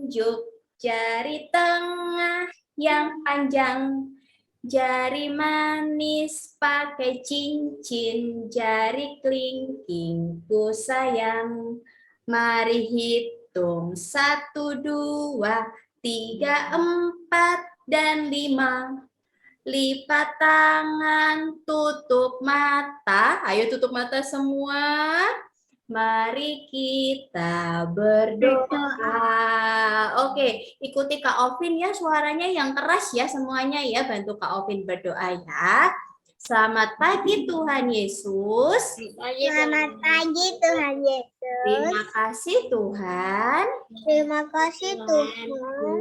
telunjuk, jari tengah yang panjang, jari manis pakai cincin, jari kelingking ku sayang. Mari hitung 1, 2, 3, 4, dan 5. Lipat tangan, tutup mata. Ayo tutup mata semua. Mari kita berdoa. Oke, ikuti Kak Ovin ya, suaranya yang keras ya semuanya ya. Bantu Kak Ovin berdoa ya. Selamat pagi Tuhan Yesus. Selamat pagi Tuhan Yesus. Terima kasih Tuhan. Terima kasih Tuhan.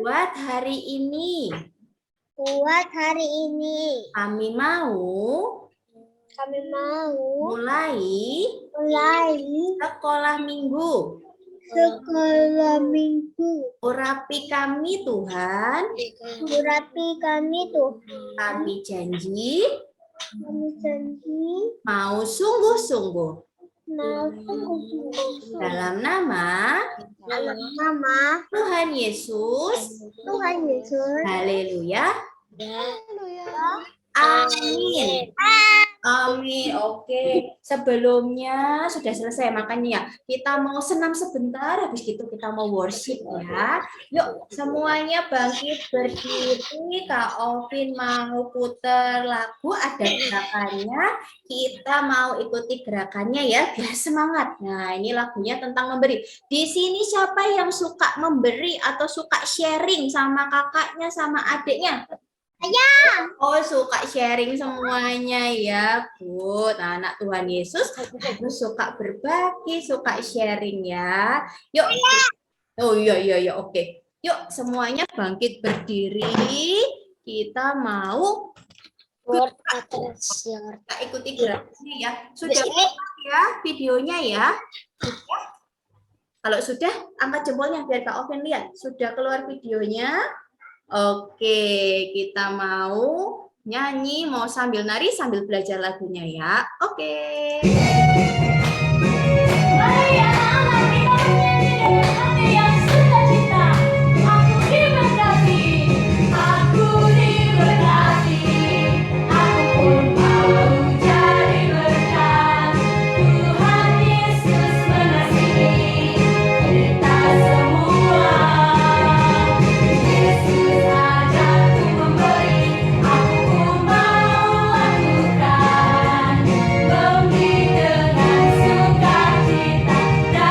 Buat hari ini. Buat hari ini. Kami mau mulai sekolah minggu. Sekolah minggu. Urapi kami Tuhan. Urapi kami Tuhan. Kami janji Kami janji mau sungguh-sungguh mau sungguh-sungguh dalam nama dalam nama Tuhan Yesus. Tuhan Yesus. Haleluya. Haleluya. Amin. Amin. Oke, sebelumnya sudah selesai makanya ya kita mau senam sebentar, habis itu kita mau worship ya. Yuk semuanya bangkit berdiri. Kak Ovin mau putar lagu, ada gerakannya. Kita mau ikuti gerakannya ya biar semangat. Nah ini lagunya tentang memberi. Di sini siapa yang suka memberi atau suka sharing sama kakaknya sama adiknya? Oh, suka sharing semuanya ya, Bu. Nah, anak Tuhan Yesus harus suka berbagi, suka sharing ya. Yuk. Oh iya, oke. Yuk, semuanya bangkit berdiri. Kita mau kita ikuti gerakannya ya. Sudah ya videonya ya. Kalau sudah, angkat jempolnya biar Kak Ovin lihat. Sudah keluar videonya. Oke, kita mau nyanyi, mau sambil nari, sambil belajar lagunya ya. Oke. Mari anak-anak kita menyanyi dengan hati yang sukacita. Aku diberkati, aku diberkati, aku pun mau jadi berkat. Tuhan Yesus mengasihi kita semua. Memberi dengan sukacita.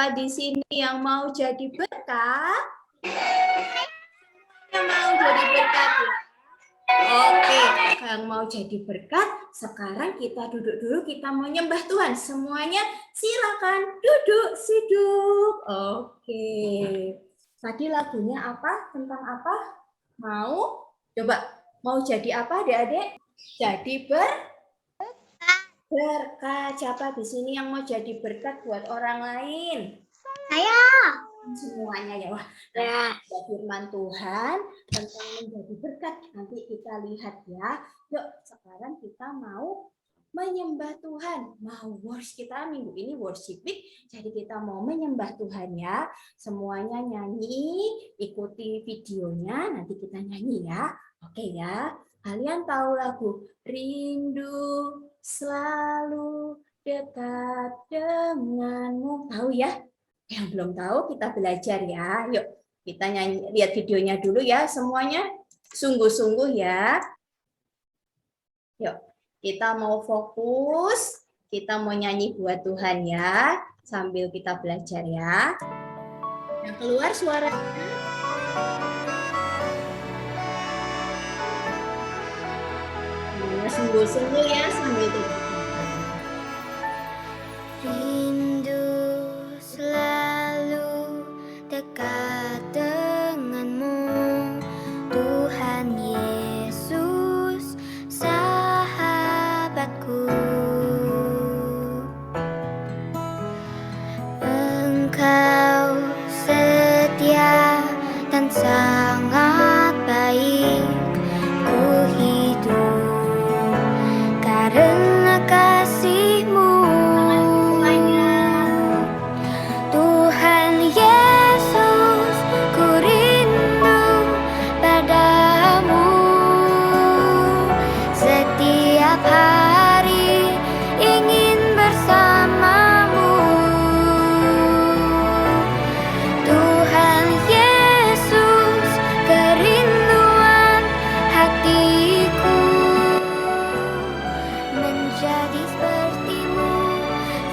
Siapa di sini yang mau jadi berkat? Yang mau jadi berkat ya? Oke, yang mau jadi berkat, sekarang kita duduk dulu, kita mau nyembah Tuhan. Semuanya silakan duduk, siduk. Oke. Tadi lagunya apa? Tentang apa? Mau? Coba, mau jadi apa adik-adik? Jadi berkat. Siapa di sini yang mau jadi berkat buat orang lain? Saya. Semuanya ya. Wah, Ya. firman Tuhan tentang menjadi berkat. Nanti kita lihat ya. Yuk, sekarang kita mau menyembah Tuhan. Mau worship, kita minggu ini worship week. Jadi kita mau menyembah Tuhan ya. Semuanya nyanyi, ikuti videonya. Nanti kita nyanyi ya. Oke ya. Kalian tahu lagu Rindu Selalu Dekat Denganmu. Tahu ya? Yang belum tahu kita belajar ya. Yuk kita nyanyi, lihat videonya dulu ya semuanya. Sungguh-sungguh ya. Yuk kita mau fokus. Kita mau nyanyi buat Tuhan ya. Sambil kita belajar ya. Yang keluar suaranya. Sungguh-sungguh ya sambil kita. Rindu selalu dekat denganmu, Tuhan Yesus, sahabatku. Engkau setia dan sangat baik, ku hidup karena kasih-Mu. Tuhan Yesus, ku rindu padamu. Setiap hari ingin bersamamu. Tuhan Yesus, kerinduan hatiku. Menjadi seperti-Mu,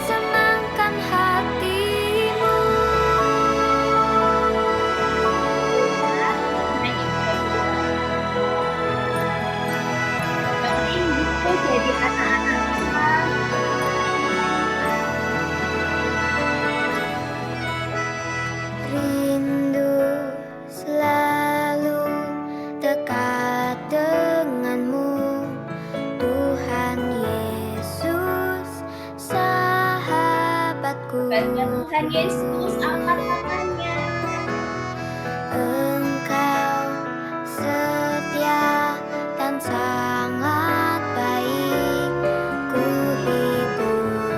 senangkan hati-Mu. Jadi anak-anak Rindu selalu dekat denganmu, Tuhan Yesus, sahabatku. Tuhan Yesus, angkat tangannya. Engkau setia dan sangat baik, ku hidup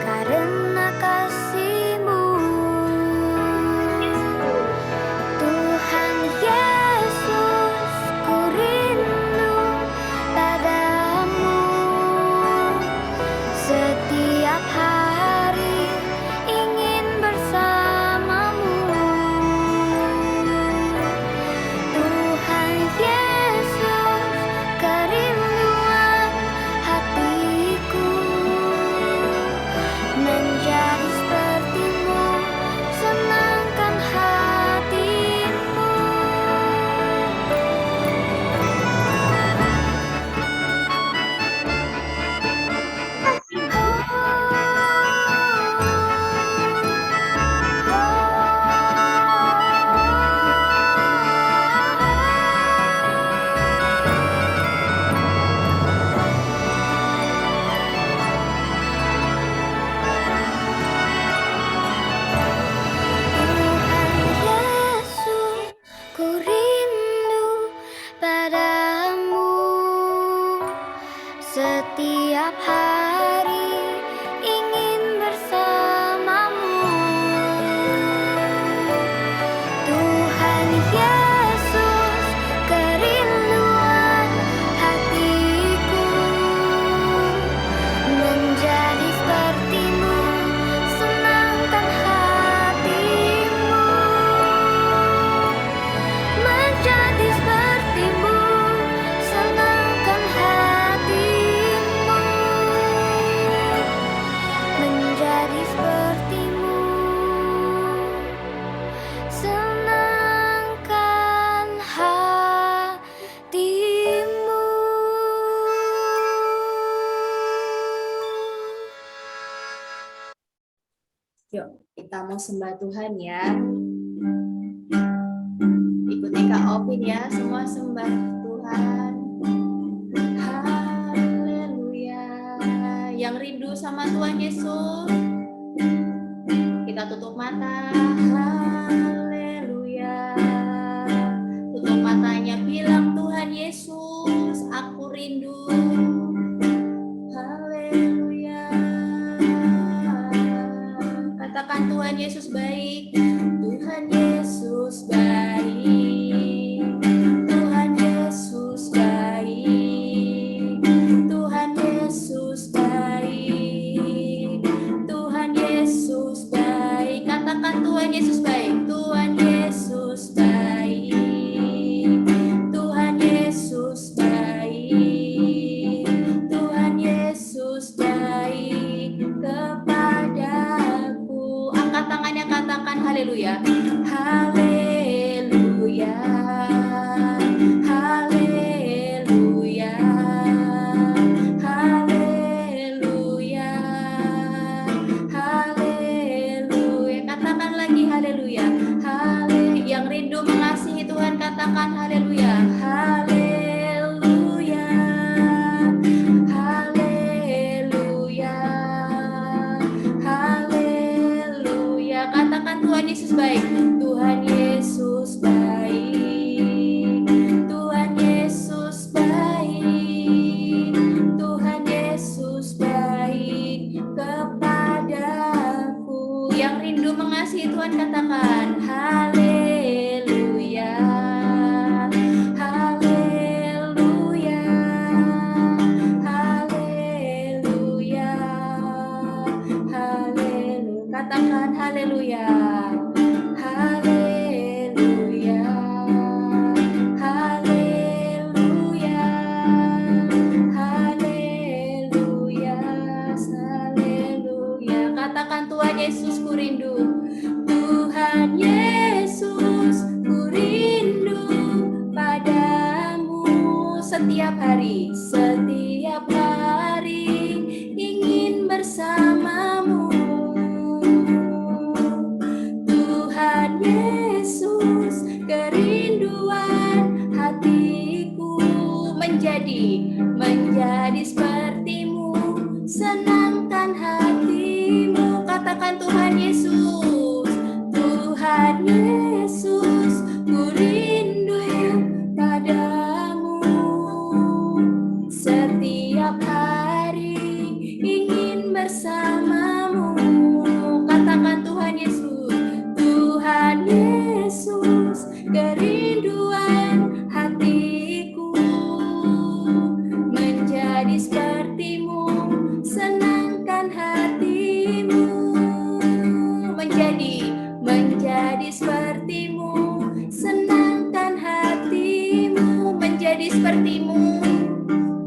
karena kasih-Mu. Tuhan Yesus, ku rindu padamu. Setiap hari ingin mau sembah Tuhan ya. Ikuti Kak Opin ya, semua sembah Tuhan. Haleluya. Yang rindu sama Tuhan Yesus, kita tutup mata. Haleluya. Tutup matanya, bilang Tuhan Yesus, aku rindu. Haleluya. Katakan Tuhan Yesus baik. Tuhan Yesus baik. Tuhan Yesus baik. Tuhan Yesus baik. Tuhan Yesus baik. Katakan Tuhan Yesus baik. Tuhan Yesus baik. Tuhan Yesus baik. Tuhan Yesus baik kepadaku. Angkat tangannya, katakan haleluya. Haleluya. Haleluya. Haleluya. Haleluya. Katakan lagi haleluya. Yang rindu mengasihi Tuhan, katakan haleluya. Haleluya. Haleluya. Haleluya. Katakan Tuhan Yesus baik. Tuhan Yesus baik. Tuhan Yesus baik. Tuhan Yesus baik kepadaku. Yang rindu mengasihi Tuhan, katakan haleluya. Haleluya. Haleluya. Haleluya. Katakan haleluya. Haleluya. Haleluya. Haleluya. Haleluya. Katakan Tuhan Yesus ku rindu. Tuhan Yesus ku rindu padamu setiap hari. Setiap hari ingin bersamamu. Tuhan Yesus, kerinduan hatiku menjadi sepertimu, senangkan hatimu. Katakan Tuhan Yesus. Tuhan Yesus, ku rindu padamu setiap hari ingin bersamamu. Katakan Tuhan Yesus. Tuhan Yesus, kerinduan hatiku menjadi sepertimu, senangkan hatimu. Menjadi sepertimu, senangkan hatimu.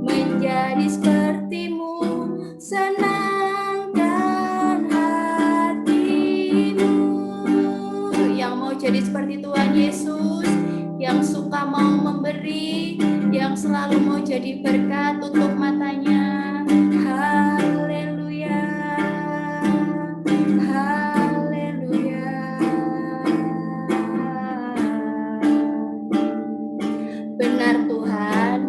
Menjadi sepertimu, senangkan hatimu. Yang mau jadi seperti Tuhan Yesus, yang suka mau memberi, yang selalu mau jadi berkat, tutup matanya. Haleluya. Haleluya. Benar Tuhan,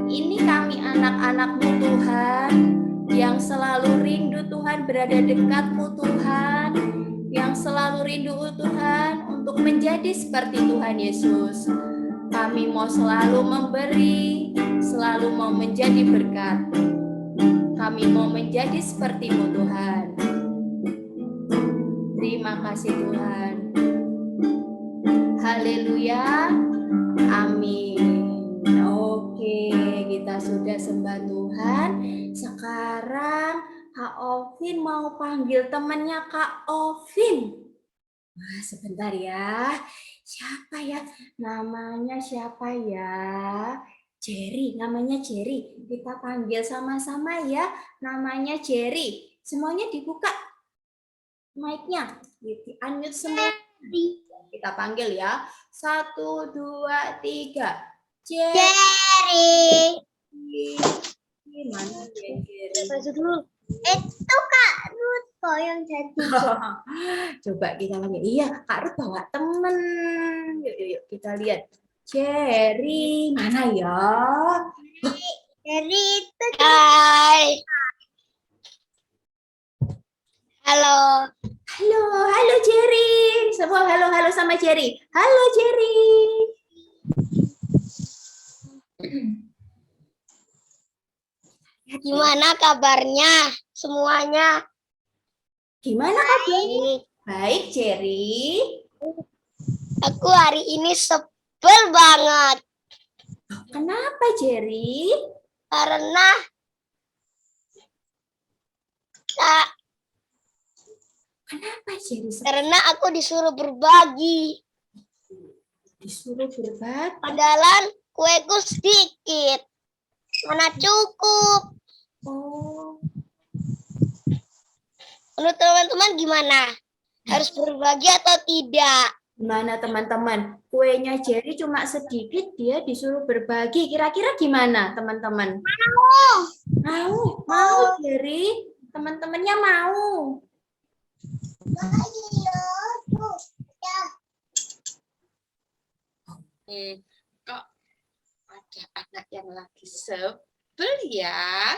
ini kami anak-anak-Mu Tuhan, yang selalu rindu Tuhan berada dekatmu Tuhan, yang selalu rindu Tuhan untuk menjadi seperti Tuhan Yesus. Kami mau selalu memberi, selalu mau menjadi berkat. Kami mau menjadi seperti-Mu Tuhan. Terima kasih Tuhan. Haleluya. Amin. Oke, kita sudah sembah Tuhan. Sekarang Kak Ovin mau panggil temannya Kak Ovin. Wah, sebentar ya. Siapa ya? Namanya siapa ya? Jerry, namanya Jerry. Kita panggil sama-sama ya. Namanya Jerry. Semuanya dibuka mic-nya. Unmute semua. Kita panggil ya. 1, 2, 3. Jerry. Mana Jerry? Itu Kak Ruth. kok yang jadi. Coba kita lihat. Iya, Kak Ruth bawa temen. Yuk, kita lihat. Cherry, mana ya? Jadi itu. Hai. Halo. Halo Cherry. Semua halo sama Cherry. Halo Cherry. Gimana kabarnya semuanya? Gimana kabarnya? Baik, Cherry. Aku hari ini sebel banget. Kenapa, Cherry? Karena Kenapa, Cherry? karena aku disuruh berbagi. Disuruh berbagi. Padahal kueku sedikit. Mana cukup. Oh. Menurut teman-teman gimana? Harus berbagi atau tidak? Gimana teman-teman? Kuenya Cherry cuma sedikit, dia disuruh berbagi. Kira-kira gimana teman-teman? Mau Cherry? Teman-temannya mau. Kok ada anak yang lagi sebel ya?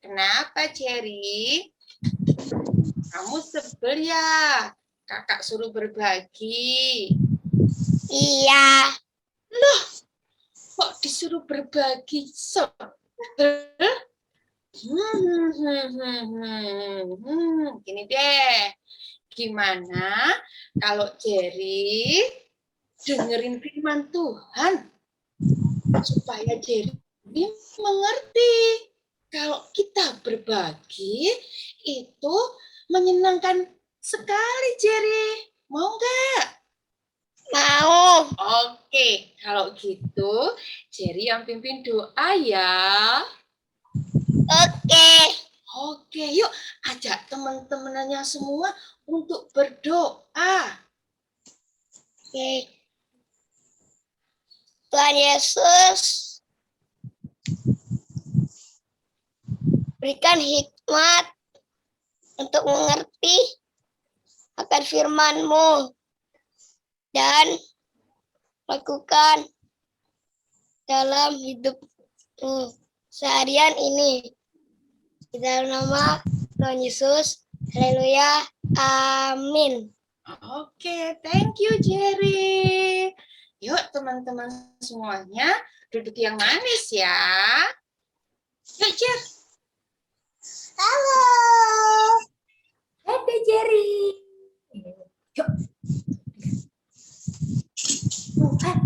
Kenapa, Cherry? Kamu sebel ya? Kakak suruh berbagi. Iya. Loh, kok disuruh berbagi sebel? Gini deh, gimana kalau Cherry dengerin firman Tuhan supaya Cherry mengerti kalau kita berbagi itu menyenangkan sekali, Cherry. Mau nggak? Mau. Oke, kalau gitu Cherry yang pimpin doa ya. Oke, yuk ajak teman-temannya semua untuk berdoa. Oke. Tuhan Yesus, berikan hikmat untuk mengerti akan firman-Mu dan lakukan dalam hidupku seharian ini. Di dalam nama Tuhan Yesus, haleluya, amin. Oke, thank you Jerry. Yuk teman-teman semuanya duduk yang manis ya. Yuk Jer. Halo. Ada Jerry. Yuk. Tuhan.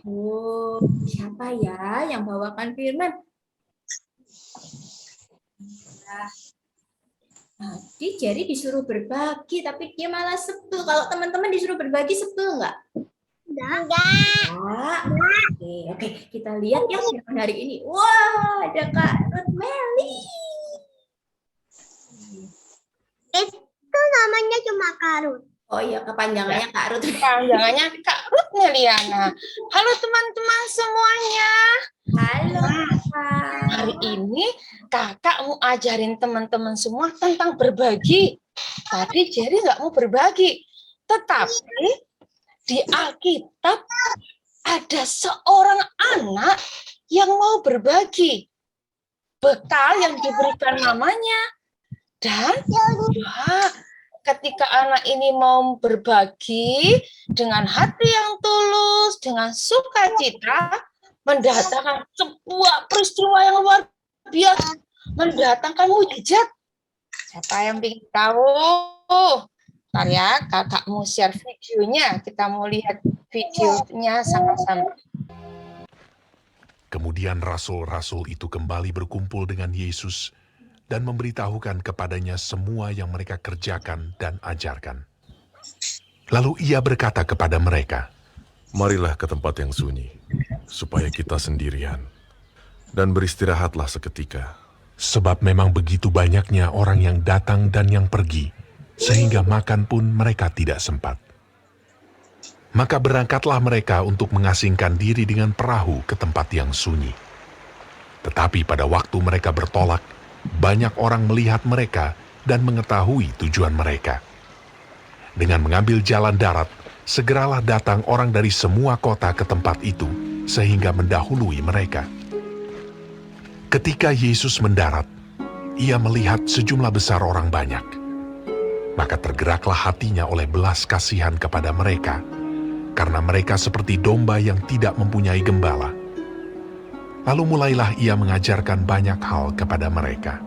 Oh, siapa ya yang bawakan firman? Tadi Jerry disuruh berbagi, tapi dia malah sebel. Kalau teman-teman disuruh berbagi, sebel nggak? Enggak. Oke, kita lihat ya firman hari ini. Wah, ada Kak Ruth Meli. Itu namanya cuma Karut. Oh iya, kepanjangannya Kak Ruth. Panjangannya Kak Ruth Meliana. Halo teman-teman semuanya. Halo Kak. Hari ini kakak mau ajarin teman-teman semua tentang berbagi. Tadi Jerry nggak mau berbagi. Tetapi di Alkitab ada seorang anak yang mau berbagi. Bekal yang diberikan namanya. Dan ya, ketika anak ini mau berbagi dengan hati yang tulus, dengan sukacita, mendatangkan sebuah peristiwa yang luar biasa, mendatangkan mujizat. Siapa yang ingin tahu? Ntar ya, kakak mau share videonya. Kita mau lihat videonya sama-sama. Kemudian rasul-rasul itu kembali berkumpul dengan Yesus dan memberitahukan kepadanya semua yang mereka kerjakan dan ajarkan. Lalu ia berkata kepada mereka, "Marilah ke tempat yang sunyi, supaya kita sendirian, dan beristirahatlah seketika. sebab memang begitu banyaknya orang yang datang dan yang pergi, sehingga makan pun mereka tidak sempat. Maka berangkatlah mereka untuk mengasingkan diri dengan perahu ke tempat yang sunyi. Tetapi pada waktu mereka bertolak, banyak orang melihat mereka dan mengetahui tujuan mereka. Dengan mengambil jalan darat, segeralah datang orang dari semua kota ke tempat itu, sehingga mendahului mereka. Ketika Yesus mendarat, ia melihat sejumlah besar orang banyak. Maka tergeraklah hatinya oleh belas kasihan kepada mereka, karena mereka seperti domba yang tidak mempunyai gembala. Lalu mulailah ia mengajarkan banyak hal kepada mereka.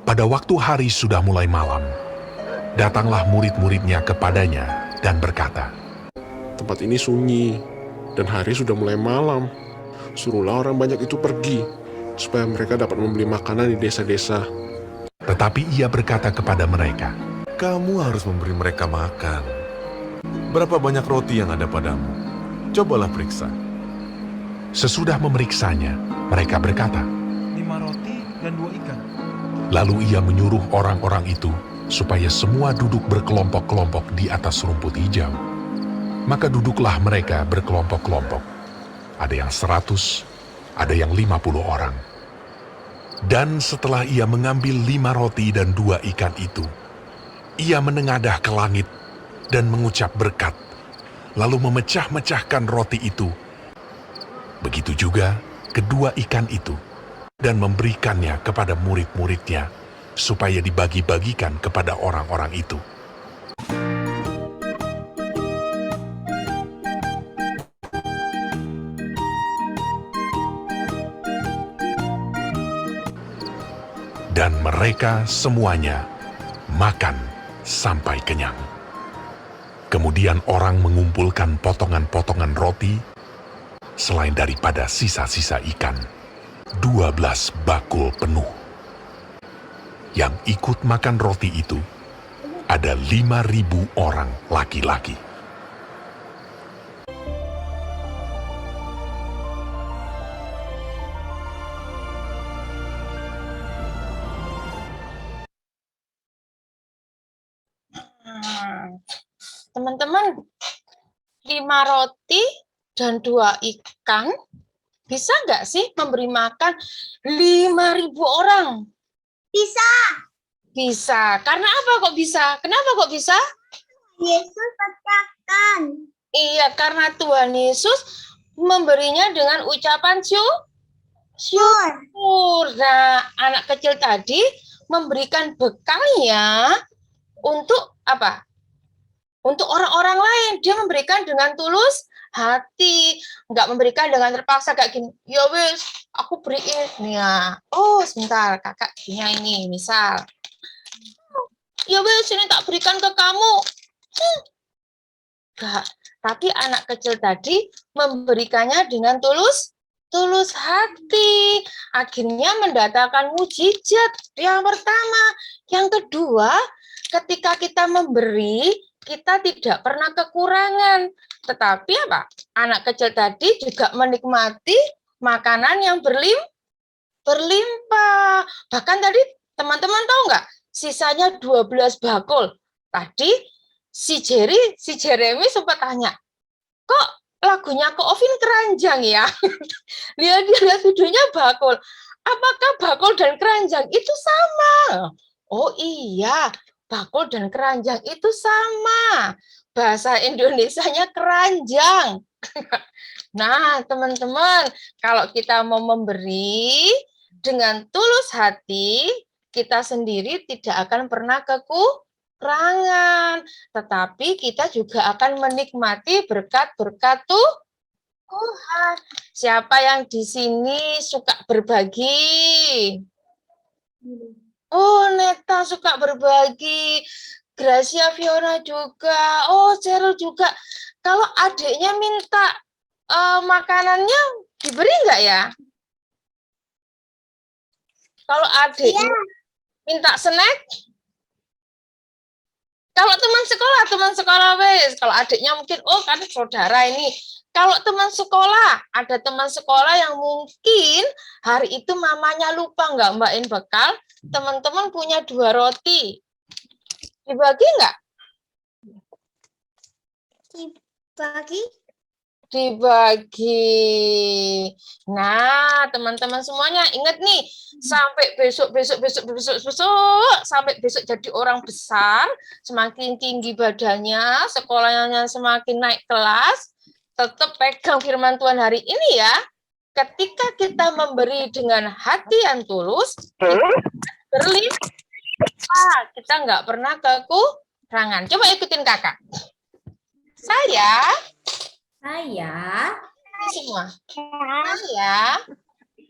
Pada waktu hari sudah mulai malam, datanglah murid-muridnya kepadanya dan berkata, Tempat ini sunyi, dan hari sudah mulai malam. Suruhlah orang banyak itu pergi, supaya mereka dapat membeli makanan di desa-desa. tetapi ia berkata kepada mereka, Kamu harus memberi mereka makan. Berapa banyak roti yang ada padamu? Cobalah periksa. sesudah memeriksanya, mereka berkata, 5 roti dan 2 ikan. lalu ia menyuruh orang-orang itu supaya semua duduk berkelompok-kelompok di atas rumput hijau. Maka duduklah mereka berkelompok-kelompok. Ada yang 100, ada yang 50 orang. Dan setelah ia mengambil 5 roti dan 2 ikan itu, ia menengadah ke langit dan mengucap berkat, lalu memecah-mecahkan roti itu. Begitu juga kedua ikan itu, dan memberikannya kepada murid-muridnya, supaya dibagi-bagikan kepada orang-orang itu. Dan mereka semuanya makan sampai kenyang. Kemudian orang mengumpulkan potongan-potongan roti, selain daripada sisa-sisa ikan, 12 bakul penuh. Yang ikut makan roti itu ada 5.000 orang laki-laki. Teman-teman, 5 roti dan 2 ikan bisa nggak sih memberi makan 5.000 orang? Bisa. Bisa. Karena apa kok bisa? Kenapa kok bisa? Yesus katakan. Iya, karena Tuhan Yesus memberinya dengan ucapan syukur. Nah, anak kecil tadi memberikan bekalnya untuk apa? Untuk orang-orang lain. Dia memberikan dengan tulus hati, nggak memberikan dengan terpaksa kayak gini. Ya wes, aku beriin ya. Oh, sebentar, kakak punya ini, misal. Ya wes, ini tak berikan ke kamu. Enggak, tapi anak kecil tadi memberikannya dengan tulus hati. Akhirnya mendatangkan mujizat. Yang pertama, yang kedua, ketika kita memberi, kita tidak pernah kekurangan. Tetapi apa? Anak kecil tadi juga menikmati makanan yang berlimpah. Bahkan tadi teman-teman tahu nggak? Sisanya 12 bakul. Tadi si Jeremy sempat tanya, kok lagunya Ko Ovin keranjang ya? Dia lihat videonya bakul. Apakah bakul dan keranjang itu sama? Oh iya, bakul dan keranjang itu sama. Bahasa Indonesianya keranjang. Nah, teman-teman, kalau kita mau memberi dengan tulus hati, kita sendiri tidak akan pernah kekurangan. Tetapi kita juga akan menikmati berkat-berkat Tuhan. Siapa yang di sini suka berbagi? Oh, Neta suka berbagi. Gracia Fiona juga. Oh, Cheryl juga. Kalau adiknya minta makanannya, diberi nggak ya? Kalau adiknya minta snack? Kalau teman sekolah wes. Kalau adiknya mungkin, oh kan saudara ini. Kalau teman sekolah, ada teman sekolah yang mungkin hari itu mamanya lupa nggak mbakin bekal, teman-teman punya 2 roti. Dibagi nggak? Dibagi. dibagi. Nah, teman-teman semuanya ingat nih, sampai besok sampai besok jadi orang besar, semakin tinggi badannya, sekolahnya semakin naik kelas, tetap pegang firman Tuhan hari ini ya. Ketika kita memberi dengan hati yang tulus, berlimpah, kita nggak pernah kekurangan. Coba ikutin kakak. Saya semua. Saya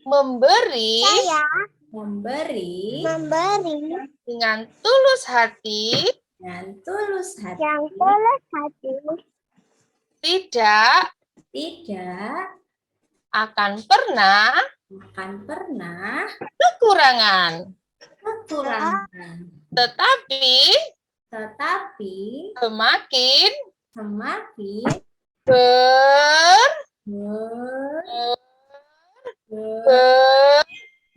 memberi memberi dengan tulus hati, dan tulus hati, tidak tidak akan pernah akan pernah kekurangan. tetapi Tetapi semakin ber, ber- ber,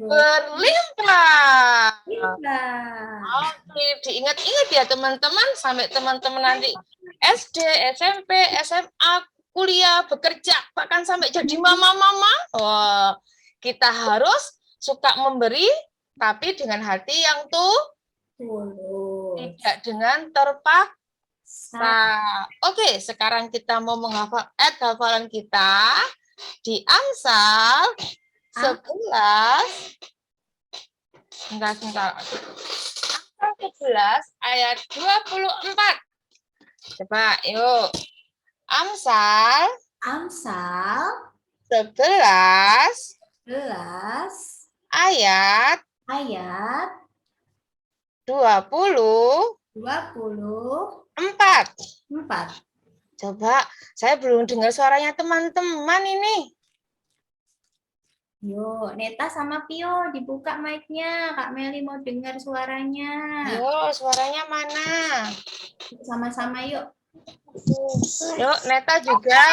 berlimpah. berlimpah. Oke, diingat-ingat ya teman-teman, sampai teman-teman nanti SD, SMP, SMA, kuliah, bekerja, bahkan sampai jadi mama-mama. Oh, kita harus suka memberi, tapi dengan hati yang Tulus. tidak dengan terpaksa. Oke, sekarang kita mau menghafal ayat hafalan kita di Amsal 11. Sebentar. Amsal 11 ayat 24. Coba, yuk. Amsal 11 11 ayat ayat 24. 24. Coba, saya belum dengar suaranya teman-teman ini. Yuk, Neta sama Pio dibuka mic-nya. Kak Meli mau dengar suaranya. Yo, suaranya mana? Sama-sama yuk. Yuk, Neta juga.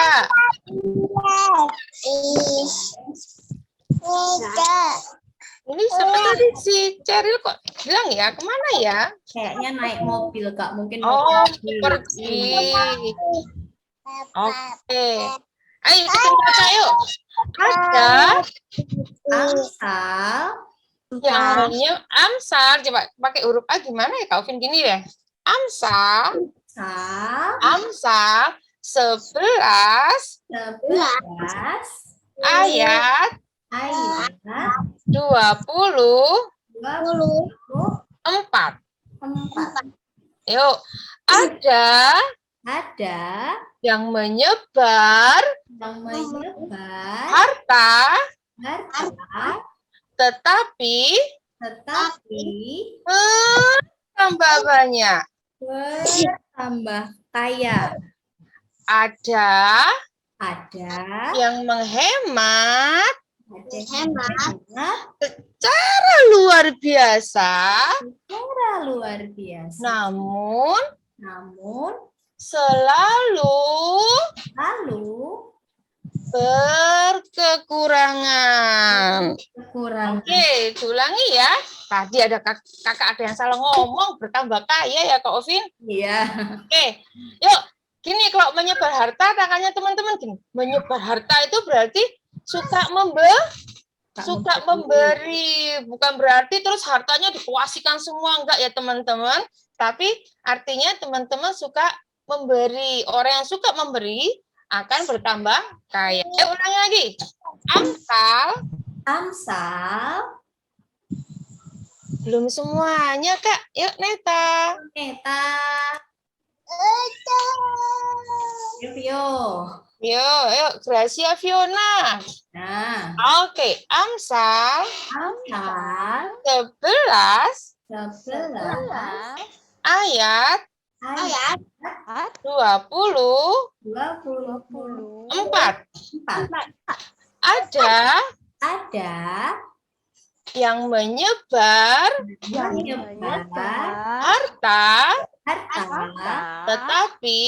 Ini sebenarnya si Ceril kok bilang ya, kemana ya? Kayaknya naik mobil, Kak. Mungkin Oh, pergi. pergi. Oke. Ayo, kita baca yuk. Ada Amsal yang namanya Amsal. Coba pakai huruf A gimana ya, Kak Ovin? Gini deh. Amsal 11 11 ayat ayat 24. 24. Yuk, ada Ada yang menyebar yang menyebar harta, harta, tetapi tetapi tambah banyak. bertambah kaya. Ada Ada yang menghemat yang secara luar biasa, secara luar biasa. namun Namun selalu lalu berkekurangan. kekurangan. Oke, diulangi ya. Tadi ada kakak ada yang salah ngomong, bertambah kaya ya Kak Ovin. Iya. Oke, yuk. Gini, kalau menyebar harta, tangannya teman-teman gini. Menyebar harta itu berarti suka memberi. Bukan berarti terus hartanya dikuasikan semua, enggak ya teman-teman. Tapi artinya teman-teman suka memberi. Orang yang suka memberi akan bertambah kaya. Ulangi lagi. Amsal Belum semuanya, Kak. Yuk, Neta. Neta. Pio. Yuk, Gracia Fiona. Nah, Oke, Amsal Amsal 11 ayat 24. 24. Ada yang menyebar harta, tetapi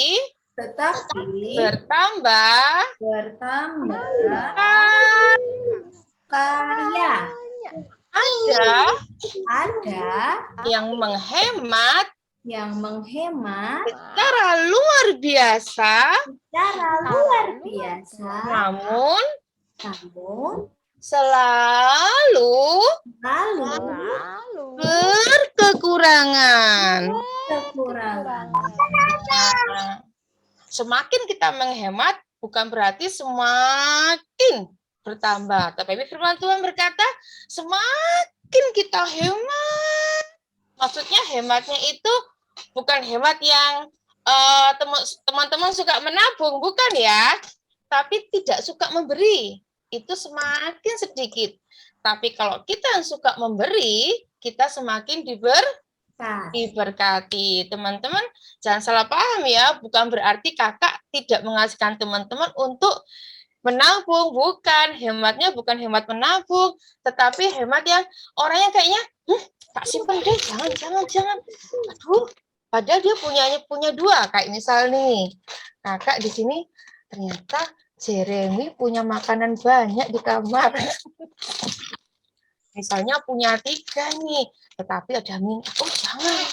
bertambah kaya. Ada yang menghemat yang menghemat secara luar biasa, secara luar biasa, biasa, namun namun selalu lalu berkekurangan. kekurangan. Nah, semakin kita menghemat bukan berarti semakin bertambah. Tetapi firman Tuhan berkata, semakin kita hemat. Maksudnya hematnya itu bukan hemat yang teman-teman suka menabung, bukan ya. Tapi tidak suka memberi. Itu semakin sedikit. Tapi kalau kita yang suka memberi, kita semakin diberkati. Teman-teman, jangan salah paham ya. Bukan berarti kakak tidak mengasihkan teman-teman untuk menabung. Bukan. Hematnya bukan hemat menabung. Tetapi hemat yang orangnya kayaknya, tak simpen deh. Jangan. Aduh, padahal dia punya dua. Kayak misal nih, kakak di sini ternyata Jeremy punya makanan banyak di kamar. Misalnya punya 3 nih, tetapi ada minta, oh jangan,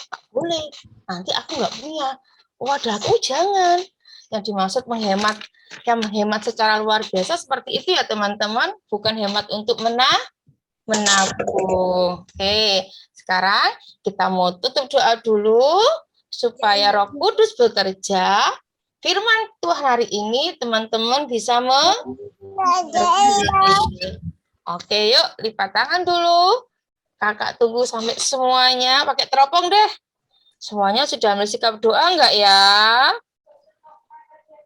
tak boleh, nanti aku nggak punya. Waduh, jangan. Yang dimaksud menghemat, yang menghemat secara luar biasa seperti itu ya teman-teman, bukan hemat untuk menabung. Oke, sekarang kita mau tutup doa dulu supaya Roh Kudus bekerja. Firman Tuhan hari ini teman-teman bisa Oke, yuk lipat tangan dulu. Kakak tunggu sampai semuanya pakai teropong deh. Semuanya sudah ambil sikap doa enggak ya?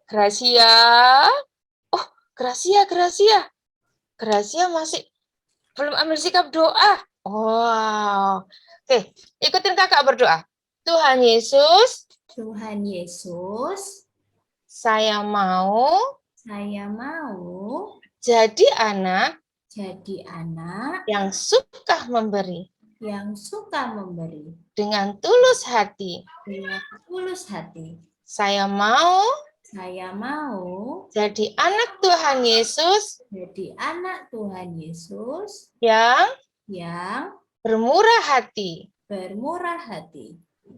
Gracia. Oh, Gracia. Gracia masih belum ambil sikap doa. Wow. Oke, ikutin kakak berdoa. Tuhan Yesus, saya mau jadi anak yang suka memberi dengan tulus hati. Saya mau jadi anak Tuhan Yesus yang bermurah hati.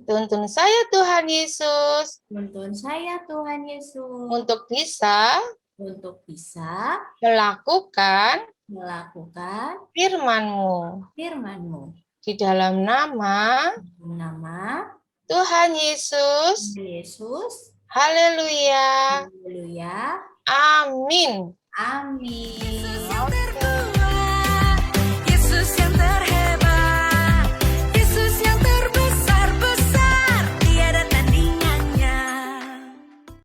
Tuntun saya Tuhan Yesus untuk bisa melakukan firman-Mu. Di dalam nama Tuhan Yesus. Haleluya. Amin. Amin. Oke.